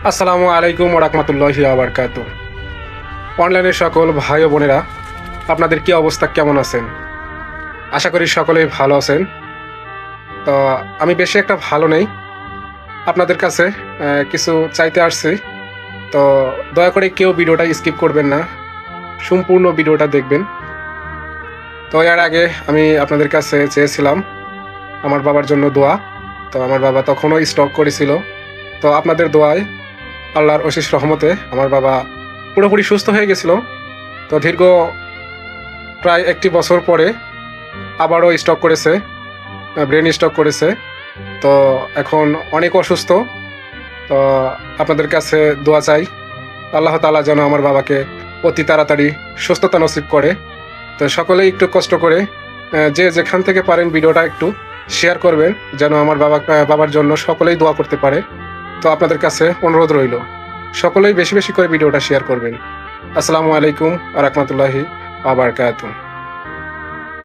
আসসালামু আলাইকুম ওয়া রাহমাতুল্লাহি ওয়া বারাকাতুহু। অনলাইনের সকল ভাই ও বোনেরা, আপনাদের কি অবস্থা, কেমন আছেন? আশা করি সকলেই ভালো আছেন। তো আমি বেশি একটা ভালো নেই। আপনাদের কাছে কিছু চাইতে আসছি। তো দয়া করে কেউ ভিডিওটা স্কিপ করবেন না। সম্পূর্ণ ভিডিওটা দেখবেন। তো এর আগে আমি আপনাদের কাছে চেয়েছিলাম আমার বাবার জন্য দোয়া। তো আমার বাবা তখনও স্ট্রোক করেছিল। তো আপনাদের দোয়ায়, আল্লাহর অশেষ রহমতে আমার বাবা পুরোপুরি সুস্থ হয়ে গেছিল। তো দীর্ঘ প্রায় ১টি বছর পরে আবারও স্ট্রোক করেছে, ব্রেন স্ট্রোক করেছে। তো এখন অনেক অসুস্থ। তো আপনাদের কাছে দোয়া চাই, আল্লাহ তাআলা যেন আমার বাবাকে অতি তাড়াতাড়ি সুস্থতা নসিব করে। তো সকলেই একটু কষ্ট করে যে যেখান থেকে পারেন ভিডিওটা একটু শেয়ার করবেন, যেন আমার বাবার জন্য সকলেই দোয়া করতে পারে। তো আপনাদের কাছে অনুরোধ রইল, সকলেই বেশি বেশি করে ভিডিওটা শেয়ার করবেন। আসসালামু আলাইকুম ওয়া রাহমাতুল্লাহি ওয়া বারাকাতুহু।